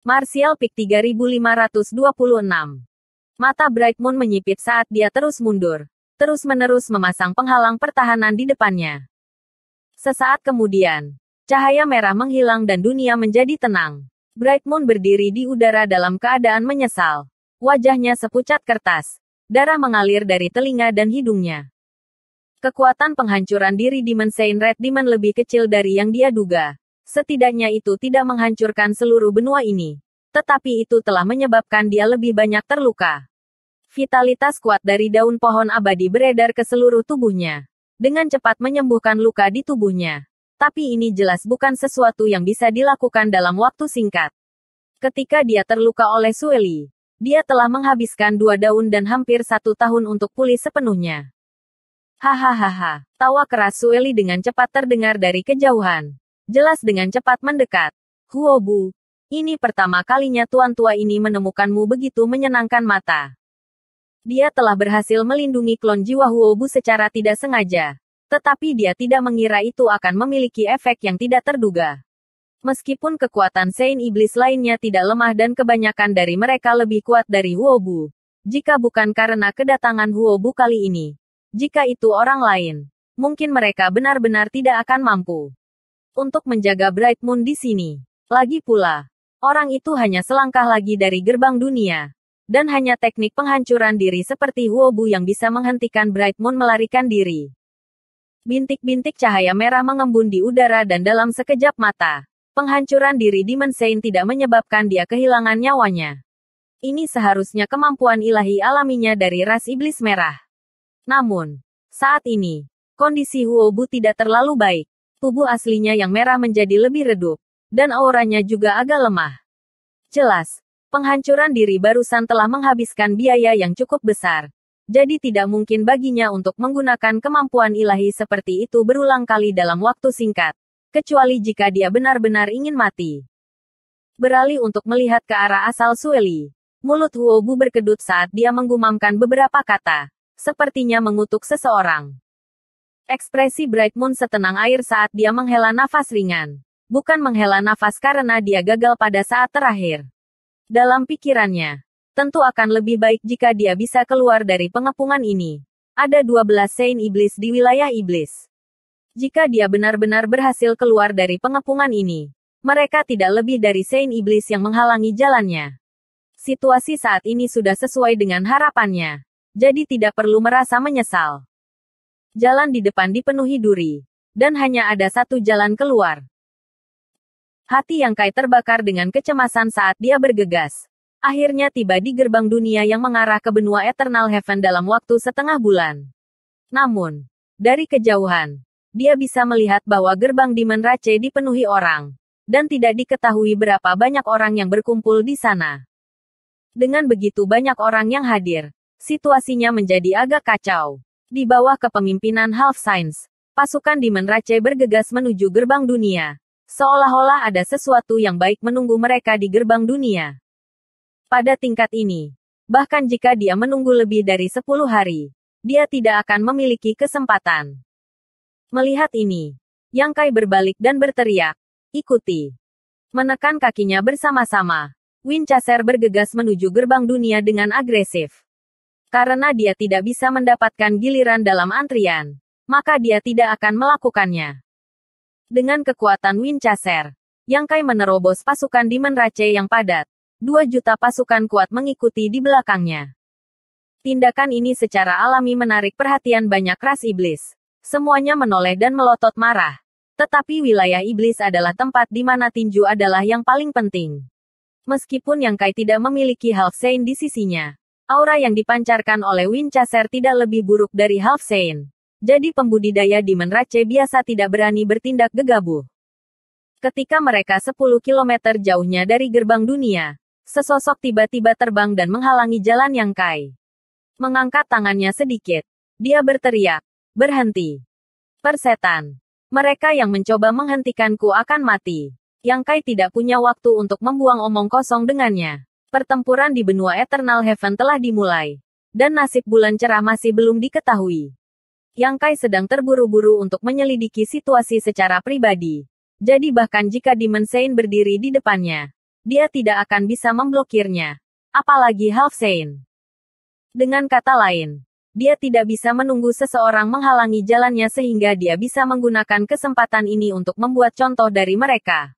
Martial Peak 3526. Mata Bright Moon menyipit saat dia terus mundur, terus-menerus memasang penghalang pertahanan di depannya. Sesaat kemudian, cahaya merah menghilang dan dunia menjadi tenang. Bright Moon berdiri di udara dalam keadaan menyesal. Wajahnya sepucat kertas. Darah mengalir dari telinga dan hidungnya. Kekuatan penghancuran diri Demon Saint Red Demon lebih kecil dari yang dia duga. Setidaknya itu tidak menghancurkan seluruh benua ini. Tetapi itu telah menyebabkan dia lebih banyak terluka. Vitalitas kuat dari daun pohon abadi beredar ke seluruh tubuhnya. Dengan cepat menyembuhkan luka di tubuhnya. Tapi ini jelas bukan sesuatu yang bisa dilakukan dalam waktu singkat. Ketika dia terluka oleh Sueli, dia telah menghabiskan 2 daun dan hampir 1 tahun untuk pulih sepenuhnya. Hahaha, tawa keras Sueli dengan cepat terdengar dari kejauhan. Jelas dengan cepat mendekat. Huobu, ini pertama kalinya tuan tua ini menemukanmu begitu menyenangkan mata. Dia telah berhasil melindungi klon jiwa Huobu secara tidak sengaja. Tetapi dia tidak mengira itu akan memiliki efek yang tidak terduga. Meskipun kekuatan Saint Iblis lainnya tidak lemah dan kebanyakan dari mereka lebih kuat dari Huobu. Jika bukan karena kedatangan Huobu kali ini. Jika itu orang lain, mungkin mereka benar-benar tidak akan mampu untuk menjaga Bright Moon di sini. Lagi pula, orang itu hanya selangkah lagi dari gerbang dunia. Dan hanya teknik penghancuran diri seperti Huobu yang bisa menghentikan Bright Moon melarikan diri. Bintik-bintik cahaya merah mengembun di udara dan dalam sekejap mata. Penghancuran diri Demon Saint tidak menyebabkan dia kehilangan nyawanya. Ini seharusnya kemampuan ilahi alaminya dari ras iblis merah. Namun, saat ini, kondisi Huobu tidak terlalu baik. Tubuh aslinya yang merah menjadi lebih redup, dan auranya juga agak lemah. Jelas, penghancuran diri barusan telah menghabiskan biaya yang cukup besar. Jadi tidak mungkin baginya untuk menggunakan kemampuan ilahi seperti itu berulang kali dalam waktu singkat. Kecuali jika dia benar-benar ingin mati. Beralih untuk melihat ke arah asal Sueli. Mulut Huobu berkedut saat dia menggumamkan beberapa kata. Sepertinya mengutuk seseorang. Ekspresi Bright Moon setenang air saat dia menghela nafas ringan. Bukan menghela nafas karena dia gagal pada saat terakhir. Dalam pikirannya, tentu akan lebih baik jika dia bisa keluar dari pengepungan ini. Ada 12 Saint Iblis di wilayah iblis. Jika dia benar-benar berhasil keluar dari pengepungan ini, mereka tidak lebih dari Saint Iblis yang menghalangi jalannya. Situasi saat ini sudah sesuai dengan harapannya. Jadi tidak perlu merasa menyesal. Jalan di depan dipenuhi duri. Dan hanya ada satu jalan keluar. Hati Yang Kai terbakar dengan kecemasan saat dia bergegas. Akhirnya tiba di gerbang dunia yang mengarah ke benua Eternal Heaven dalam waktu setengah bulan. Namun, dari kejauhan, dia bisa melihat bahwa gerbang Demon Rache dipenuhi orang. Dan tidak diketahui berapa banyak orang yang berkumpul di sana. Dengan begitu banyak orang yang hadir, situasinya menjadi agak kacau. Di bawah kepemimpinan Half Saints, pasukan Demon Rache bergegas menuju gerbang dunia. Seolah-olah ada sesuatu yang baik menunggu mereka di gerbang dunia. Pada tingkat ini, bahkan jika dia menunggu lebih dari 10 hari, dia tidak akan memiliki kesempatan. Melihat ini, Yang Kai berbalik dan berteriak, "Ikuti!" Menekan kakinya bersama-sama, Winchester bergegas menuju gerbang dunia dengan agresif. Karena dia tidak bisa mendapatkan giliran dalam antrian, maka dia tidak akan melakukannya. Dengan kekuatan Winchester, Yang Kai menerobos pasukan Demon Rache yang padat. 2 juta pasukan kuat mengikuti di belakangnya. Tindakan ini secara alami menarik perhatian banyak ras iblis. Semuanya menoleh dan melotot marah. Tetapi wilayah iblis adalah tempat di mana tinju adalah yang paling penting. Meskipun Yang Kai tidak memiliki Half Saint di sisinya, aura yang dipancarkan oleh Winchester tidak lebih buruk dari Half Saint. Jadi pembudidaya Demon Rache biasa tidak berani bertindak gegabah. Ketika mereka 10 km jauhnya dari gerbang dunia, sesosok tiba-tiba terbang dan menghalangi jalan Yang Kai. Mengangkat tangannya sedikit, dia berteriak, "Berhenti! Persetan! Mereka yang mencoba menghentikanku akan mati." Yang Kai tidak punya waktu untuk membuang omong kosong dengannya. Pertempuran di benua Eternal Heaven telah dimulai. Dan nasib bulan cerah masih belum diketahui. Yang Kai sedang terburu-buru untuk menyelidiki situasi secara pribadi. Jadi bahkan jika Demon Saint berdiri di depannya, dia tidak akan bisa memblokirnya. Apalagi Half Saint. Dengan kata lain, dia tidak bisa menunggu seseorang menghalangi jalannya sehingga dia bisa menggunakan kesempatan ini untuk membuat contoh dari mereka.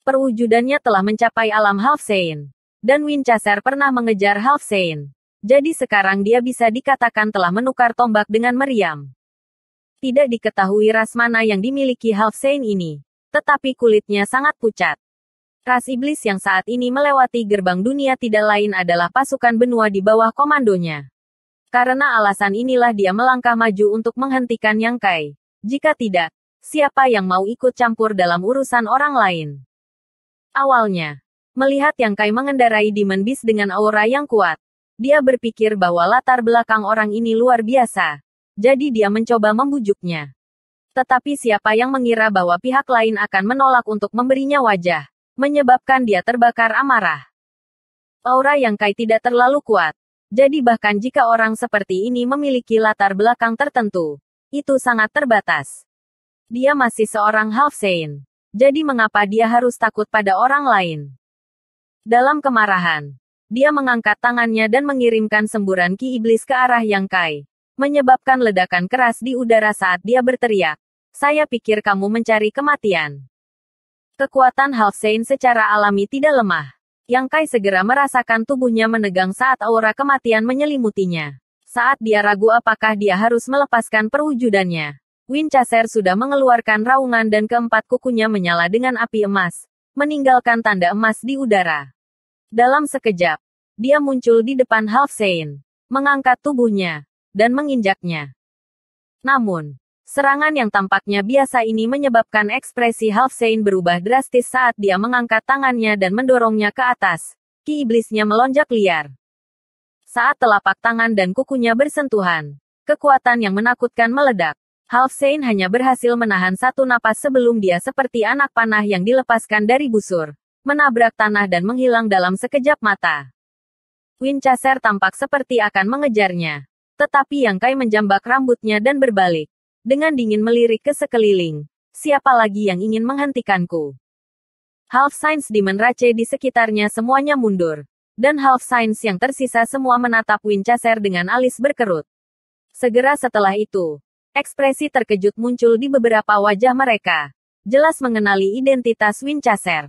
Perwujudannya telah mencapai alam Half Saint. Dan Winchester pernah mengejar Half Saint. Jadi sekarang dia bisa dikatakan telah menukar tombak dengan meriam. Tidak diketahui ras mana yang dimiliki Half Saint ini. Tetapi kulitnya sangat pucat. Ras iblis yang saat ini melewati gerbang dunia tidak lain adalah pasukan benua di bawah komandonya. Karena alasan inilah dia melangkah maju untuk menghentikan Yang Kai. Jika tidak, siapa yang mau ikut campur dalam urusan orang lain? Awalnya, melihat Yang Kai mengendarai Demon Beast dengan aura yang kuat, dia berpikir bahwa latar belakang orang ini luar biasa. Jadi dia mencoba membujuknya. Tetapi siapa yang mengira bahwa pihak lain akan menolak untuk memberinya wajah, menyebabkan dia terbakar amarah. Aura Yang Kai tidak terlalu kuat. Jadi bahkan jika orang seperti ini memiliki latar belakang tertentu, itu sangat terbatas. Dia masih seorang Half Saint. Jadi mengapa dia harus takut pada orang lain? Dalam kemarahan, dia mengangkat tangannya dan mengirimkan semburan ki iblis ke arah Yang Kai, menyebabkan ledakan keras di udara saat dia berteriak, "Saya pikir kamu mencari kematian." Kekuatan Half Saint secara alami tidak lemah. Yang Kai segera merasakan tubuhnya menegang saat aura kematian menyelimutinya. Saat dia ragu apakah dia harus melepaskan perwujudannya, Winchester sudah mengeluarkan raungan dan keempat kukunya menyala dengan api emas, meninggalkan tanda emas di udara. Dalam sekejap, dia muncul di depan Half Saint, mengangkat tubuhnya, dan menginjaknya. Namun, serangan yang tampaknya biasa ini menyebabkan ekspresi Half Saint berubah drastis saat dia mengangkat tangannya dan mendorongnya ke atas. Ki iblisnya melonjak liar. Saat telapak tangan dan kukunya bersentuhan, kekuatan yang menakutkan meledak. Half Saint hanya berhasil menahan satu napas sebelum dia seperti anak panah yang dilepaskan dari busur, menabrak tanah dan menghilang dalam sekejap mata. Winchester tampak seperti akan mengejarnya. Tetapi Yang Kai menjambak rambutnya dan berbalik. Dengan dingin melirik ke sekeliling. Siapa lagi yang ingin menghentikanku? Half Saints Demon Rache di sekitarnya semuanya mundur. Dan Half Saints yang tersisa semua menatap Winchester dengan alis berkerut. Segera setelah itu, ekspresi terkejut muncul di beberapa wajah mereka. Jelas mengenali identitas Winchester.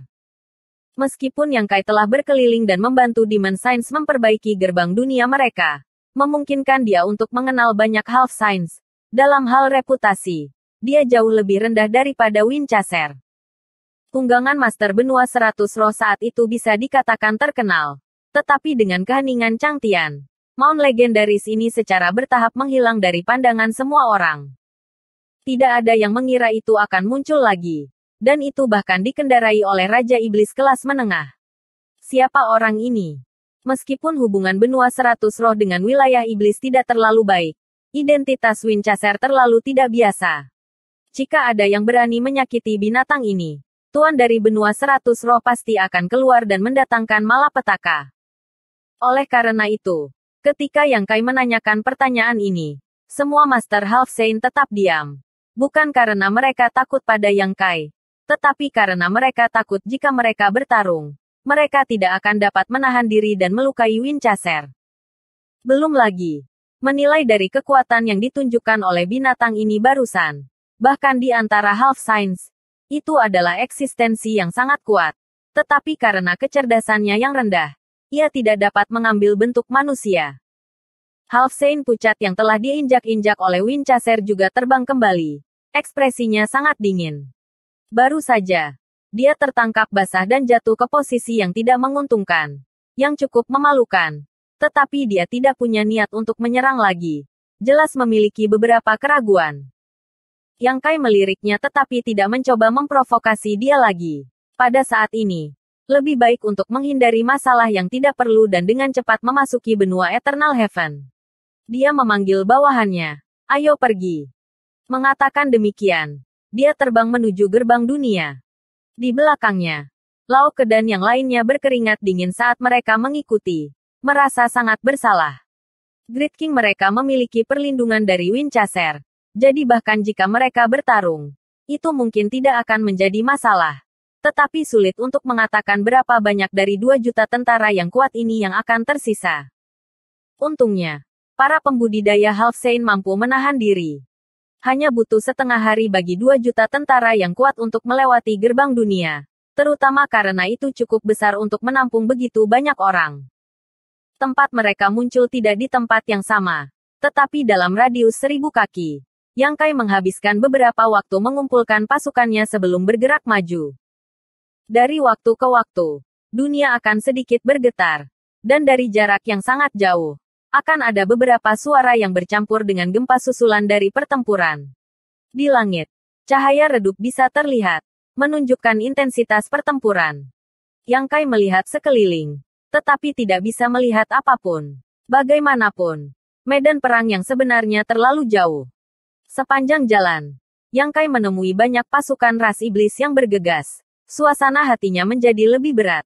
Meskipun Yang Kai telah berkeliling dan membantu Demon Saints memperbaiki gerbang dunia mereka, memungkinkan dia untuk mengenal banyak Half Saints. Dalam hal reputasi, dia jauh lebih rendah daripada Winchester. Tunggangan Master Benua 100 Roh saat itu bisa dikatakan terkenal. Tetapi dengan keheningan Chang Tian, Mount legendaris ini secara bertahap menghilang dari pandangan semua orang. Tidak ada yang mengira itu akan muncul lagi. Dan itu bahkan dikendarai oleh Raja Iblis kelas menengah. Siapa orang ini? Meskipun hubungan Benua 100 Roh dengan wilayah Iblis tidak terlalu baik, identitas Winchester terlalu tidak biasa. Jika ada yang berani menyakiti binatang ini, Tuan dari Benua 100 Roh pasti akan keluar dan mendatangkan malapetaka. Oleh karena itu, ketika Yang Kai menanyakan pertanyaan ini, semua Master Half Saint tetap diam. Bukan karena mereka takut pada Yang Kai, tetapi karena mereka takut jika mereka bertarung, mereka tidak akan dapat menahan diri dan melukai Winchester. Belum lagi, menilai dari kekuatan yang ditunjukkan oleh binatang ini barusan. Bahkan di antara Half Saints, itu adalah eksistensi yang sangat kuat. Tetapi karena kecerdasannya yang rendah, ia tidak dapat mengambil bentuk manusia. Half Saint pucat yang telah diinjak-injak oleh Winchester juga terbang kembali. Ekspresinya sangat dingin. Baru saja, dia tertangkap basah dan jatuh ke posisi yang tidak menguntungkan. Yang cukup memalukan. Tetapi dia tidak punya niat untuk menyerang lagi. Jelas memiliki beberapa keraguan. Yang Kai meliriknya tetapi tidak mencoba memprovokasi dia lagi. Pada saat ini, lebih baik untuk menghindari masalah yang tidak perlu dan dengan cepat memasuki benua Eternal Heaven. Dia memanggil bawahannya. Ayo pergi. Mengatakan demikian, dia terbang menuju gerbang dunia. Di belakangnya, Lao Ke dan yang lainnya berkeringat dingin saat mereka mengikuti. Merasa sangat bersalah. Great King mereka memiliki perlindungan dari Winchester. Jadi bahkan jika mereka bertarung, itu mungkin tidak akan menjadi masalah. Tetapi sulit untuk mengatakan berapa banyak dari 2 juta tentara yang kuat ini yang akan tersisa. Untungnya, para pembudidaya Halfsane mampu menahan diri. Hanya butuh setengah hari bagi 2 juta tentara yang kuat untuk melewati gerbang dunia. Terutama karena itu cukup besar untuk menampung begitu banyak orang. Tempat mereka muncul tidak di tempat yang sama, tetapi dalam radius 1000 kaki. Yang Kai menghabiskan beberapa waktu mengumpulkan pasukannya sebelum bergerak maju. Dari waktu ke waktu, dunia akan sedikit bergetar. Dan dari jarak yang sangat jauh, akan ada beberapa suara yang bercampur dengan gempa susulan dari pertempuran. Di langit, cahaya redup bisa terlihat, menunjukkan intensitas pertempuran. Yang Kai melihat sekeliling, tetapi tidak bisa melihat apapun. Bagaimanapun, medan perang yang sebenarnya terlalu jauh. Sepanjang jalan, Yang Kai menemui banyak pasukan ras iblis yang bergegas. Suasana hatinya menjadi lebih berat.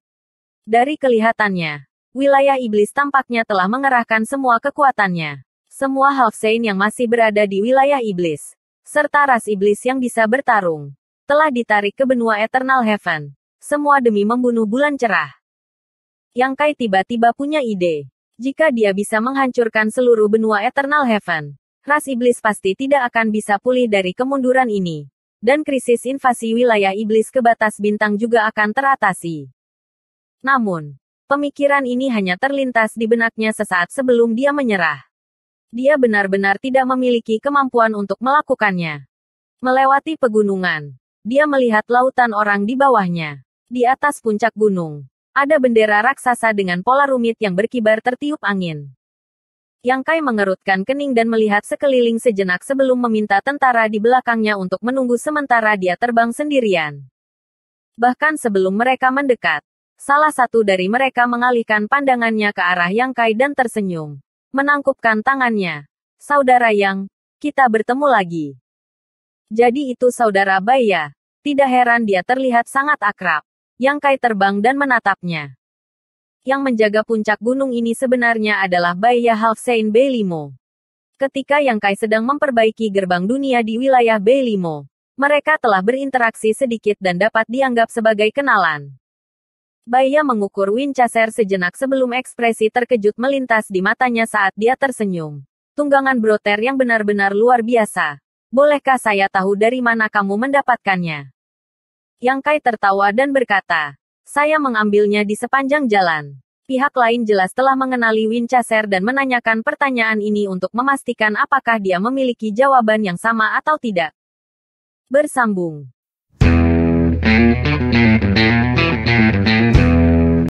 Dari kelihatannya, wilayah iblis tampaknya telah mengerahkan semua kekuatannya. Semua Halfsane yang masih berada di wilayah iblis, serta ras iblis yang bisa bertarung, telah ditarik ke benua Eternal Heaven. Semua demi membunuh bulan cerah. Yang Kai tiba-tiba punya ide. Jika dia bisa menghancurkan seluruh benua Eternal Heaven, ras iblis pasti tidak akan bisa pulih dari kemunduran ini. Dan krisis invasi wilayah iblis ke batas bintang juga akan teratasi. Namun, pemikiran ini hanya terlintas di benaknya sesaat sebelum dia menyerah. Dia benar-benar tidak memiliki kemampuan untuk melakukannya. Melewati pegunungan, dia melihat lautan orang di bawahnya. Di atas puncak gunung, ada bendera raksasa dengan pola rumit yang berkibar tertiup angin. Yang Kai mengerutkan kening dan melihat sekeliling sejenak sebelum meminta tentara di belakangnya untuk menunggu sementara dia terbang sendirian. Bahkan sebelum mereka mendekat, salah satu dari mereka mengalihkan pandangannya ke arah Yang Kai dan tersenyum. Menangkupkan tangannya. Saudara Yang, kita bertemu lagi. Jadi itu saudara Bai ya? Tidak heran dia terlihat sangat akrab. Yang Kai terbang dan menatapnya. Yang menjaga puncak gunung ini sebenarnya adalah Baya Halfsane B5. Ketika Yang Kai sedang memperbaiki gerbang dunia di wilayah B5, mereka telah berinteraksi sedikit dan dapat dianggap sebagai kenalan. Baya mengukur Winchester sejenak sebelum ekspresi terkejut melintas di matanya saat dia tersenyum. Tunggangan broter yang benar-benar luar biasa. Bolehkah saya tahu dari mana kamu mendapatkannya? Yang Kai tertawa dan berkata, saya mengambilnya di sepanjang jalan. Pihak lain jelas telah mengenali Winchester dan menanyakan pertanyaan ini untuk memastikan apakah dia memiliki jawaban yang sama atau tidak. Bersambung.